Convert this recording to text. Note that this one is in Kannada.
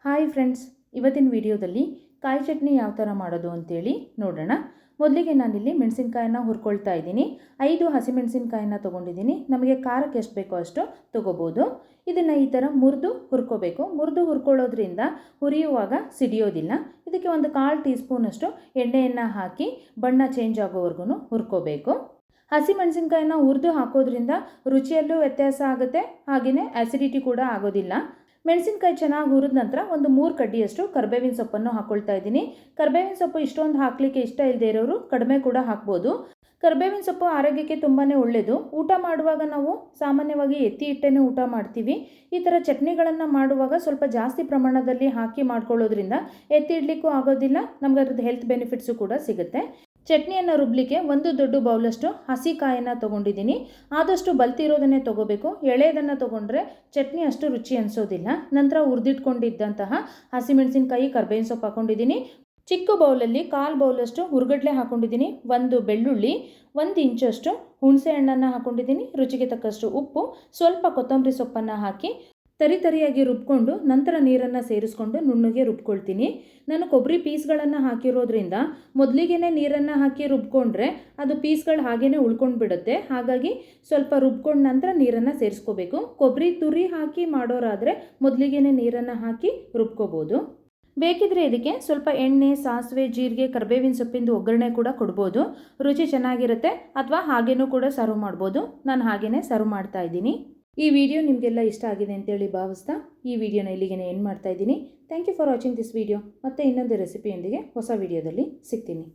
ಹಾಯ್ ಫ್ರೆಂಡ್ಸ್, ಇವತ್ತಿನ ವಿಡಿಯೋದಲ್ಲಿ ಕಾಯಿ ಚಟ್ನಿ ಯಾವ ಥರ ಮಾಡೋದು ಅಂತೇಳಿ ನೋಡೋಣ. ಮೊದಲಿಗೆ ನಾನಿಲ್ಲಿ ಮೆಣಸಿನಕಾಯಿನ ಹುರ್ಕೊಳ್ತಾ ಇದ್ದೀನಿ. 5 ಹಸಿಮೆಣಸಿನಕಾಯಿನ ತೊಗೊಂಡಿದ್ದೀನಿ. ನಮಗೆ ಖಾರಕ್ಕೆ ಎಷ್ಟು ಬೇಕೋ ಅಷ್ಟು ತೊಗೋಬೋದು. ಇದನ್ನು ಈ ಥರ ಮುರಿದು ಹುರ್ಕೋಬೇಕು. ಮುರಿದು ಹುರ್ಕೊಳ್ಳೋದ್ರಿಂದ ಹುರಿಯುವಾಗ ಸಿಡಿಯೋದಿಲ್ಲ. ಇದಕ್ಕೆ ಒಂದು 1/4 ಟೀ ಸ್ಪೂನಷ್ಟು ಎಣ್ಣೆಯನ್ನು ಹಾಕಿ ಬಣ್ಣ ಚೇಂಜ್ ಆಗೋವರೆಗೂ ಹುರ್ಕೋಬೇಕು. ಹಸಿಮೆಣಸಿನಕಾಯಿನ ಹುರಿದು ಹಾಕೋದ್ರಿಂದ ರುಚಿಯಲ್ಲೂ ವ್ಯತ್ಯಾಸ ಆಗುತ್ತೆ, ಹಾಗೆಯೇ ಆ್ಯಸಿಡಿಟಿ ಕೂಡ ಆಗೋದಿಲ್ಲ. ಮೆಣಸಿನಕಾಯಿ ಚೆನ್ನಾಗಿ ಹುರಿದ ನಂತರ ಒಂದು 3 ಕಡ್ಡಿಯಷ್ಟು ಕರಿಬೇವಿನ ಸೊಪ್ಪನ್ನು ಹಾಕ್ಕೊಳ್ತಾ ಇದ್ದೀನಿ. ಕರಿಬೇವಿನ ಸೊಪ್ಪು ಇಷ್ಟೊಂದು ಹಾಕಲಿಕ್ಕೆ ಇಷ್ಟ ಇಲ್ಲದೆ ಇರೋರು ಕಡಿಮೆ ಕೂಡ ಹಾಕ್ಬೋದು. ಕರಿಬೇವಿನ ಸೊಪ್ಪು ಆರೋಗ್ಯಕ್ಕೆ ತುಂಬಾ ಒಳ್ಳೆಯದು. ಊಟ ಮಾಡುವಾಗ ನಾವು ಸಾಮಾನ್ಯವಾಗಿ ಎತ್ತಿ ಇಟ್ಟೇ ಊಟ ಮಾಡ್ತೀವಿ. ಈ ಥರ ಚಟ್ನಿಗಳನ್ನು ಮಾಡುವಾಗ ಸ್ವಲ್ಪ ಜಾಸ್ತಿ ಪ್ರಮಾಣದಲ್ಲಿ ಹಾಕಿ ಮಾಡ್ಕೊಳ್ಳೋದ್ರಿಂದ ಎತ್ತಿ ಇಡಲಿಕ್ಕೂ ಆಗೋದಿಲ್ಲ, ನಮ್ಗೆ ಅದ್ರದ್ದು ಹೆಲ್ತ್ ಬೆನಿಫಿಟ್ಸು ಕೂಡ ಸಿಗುತ್ತೆ. ಚಟ್ನಿಯನ್ನು ರುಬ್ಬಲಿಕ್ಕೆ ಒಂದು ದೊಡ್ಡ ಬೌಲಷ್ಟು ಹಸಿ ಕಾಯನ್ನು ತೊಗೊಂಡಿದ್ದೀನಿ. ಆದಷ್ಟು ಬಲ್ತಿರೋದನ್ನೇ ತೊಗೋಬೇಕು. ಎಳೆಯದನ್ನು ತೊಗೊಂಡ್ರೆ ಚಟ್ನಿ ಅಷ್ಟು ರುಚಿ ಅನಿಸೋದಿಲ್ಲ. ನಂತರ ಹುರಿದಿಟ್ಕೊಂಡಿದ್ದಂತಹ ಹಸಿಮೆಣಸಿನಕಾಯಿ, ಕರಿಬೇವಿನ ಸೊಪ್ಪು ಹಾಕ್ಕೊಂಡಿದ್ದೀನಿ. ಚಿಕ್ಕ ಬೌಲಲ್ಲಿ 1/4 ಬೌಲಷ್ಟು ಹುರ್ಗಡ್ಲೆ ಹಾಕ್ಕೊಂಡಿದ್ದೀನಿ. 1 ಬೆಳ್ಳುಳ್ಳಿ, 1 ಇಂಚಷ್ಟು ಹುಣಸೆ ಹಣ್ಣನ್ನು ಹಾಕ್ಕೊಂಡಿದ್ದೀನಿ. ರುಚಿಗೆ ತಕ್ಕಷ್ಟು ಉಪ್ಪು, ಸ್ವಲ್ಪ ಕೊತ್ತಂಬರಿ ಸೊಪ್ಪನ್ನು ಹಾಕಿ ತರಿಯಾಗಿ ರುಬ್ಕೊಂಡು ನಂತರ ನೀರನ್ನು ಸೇರಿಸ್ಕೊಂಡು ನುಣ್ಣಗೆ ರುಬ್ಕೊಳ್ತೀನಿ. ನಾನು ಕೊಬ್ಬರಿ ಪೀಸ್ಗಳನ್ನು ಹಾಕಿರೋದ್ರಿಂದ ಮೊದಲಿಗೆ ನೀರನ್ನು ಹಾಕಿ ರುಬ್ಕೊಂಡ್ರೆ ಅದು ಪೀಸ್ಗಳು ಹಾಗೇ ಉಳ್ಕೊಂಡು ಬಿಡುತ್ತೆ. ಹಾಗಾಗಿ ಸ್ವಲ್ಪ ರುಬ್ಕೊಂಡು ನಂತರ ನೀರನ್ನು ಸೇರಿಸ್ಕೋಬೇಕು. ಕೊಬ್ಬರಿ ತುರಿ ಹಾಕಿ ಮಾಡೋರಾದರೆ ಮೊದಲಿಗೆ ನೀರನ್ನು ಹಾಕಿ ರುಬ್ಕೋಬೋದು. ಬೇಕಿದ್ರೆ ಇದಕ್ಕೆ ಸ್ವಲ್ಪ ಎಣ್ಣೆ, ಸಾಸಿವೆ, ಜೀರಿಗೆ, ಕರಿಬೇವಿನ ಸೊಪ್ಪಿಂದು ಒಗ್ಗರಣೆ ಕೂಡ ಕೊಡ್ಬೋದು. ರುಚಿ ಚೆನ್ನಾಗಿರುತ್ತೆ. ಅಥವಾ ಹಾಗೇನೂ ಕೂಡ ಸರ್ವ್ ಮಾಡ್ಬೋದು. ನಾನು ಹಾಗೇ ಸರ್ವ್ ಮಾಡ್ತಾ ಇದ್ದೀನಿ. ಈ ವಿಡಿಯೋ ನಿಮಗೆಲ್ಲ ಇಷ್ಟ ಆಗಿದೆ ಅಂತೇಳಿ ಭಾವಿಸ್ತಾ ಈ ವಿಡಿಯೋನ ಇಲ್ಲಿಗೆ ಎಂಡ್ ಮಾಡ್ತಾ ಇದ್ದೀನಿ. Thank you for watching this video. ಮತ್ತೆ ಇನ್ನೊಂದು ರೆಸಿಪಿಯೊಂದಿಗೆ ಹೊಸ ವಿಡಿಯೋದಲ್ಲಿ ಸಿಗ್ತೀನಿ.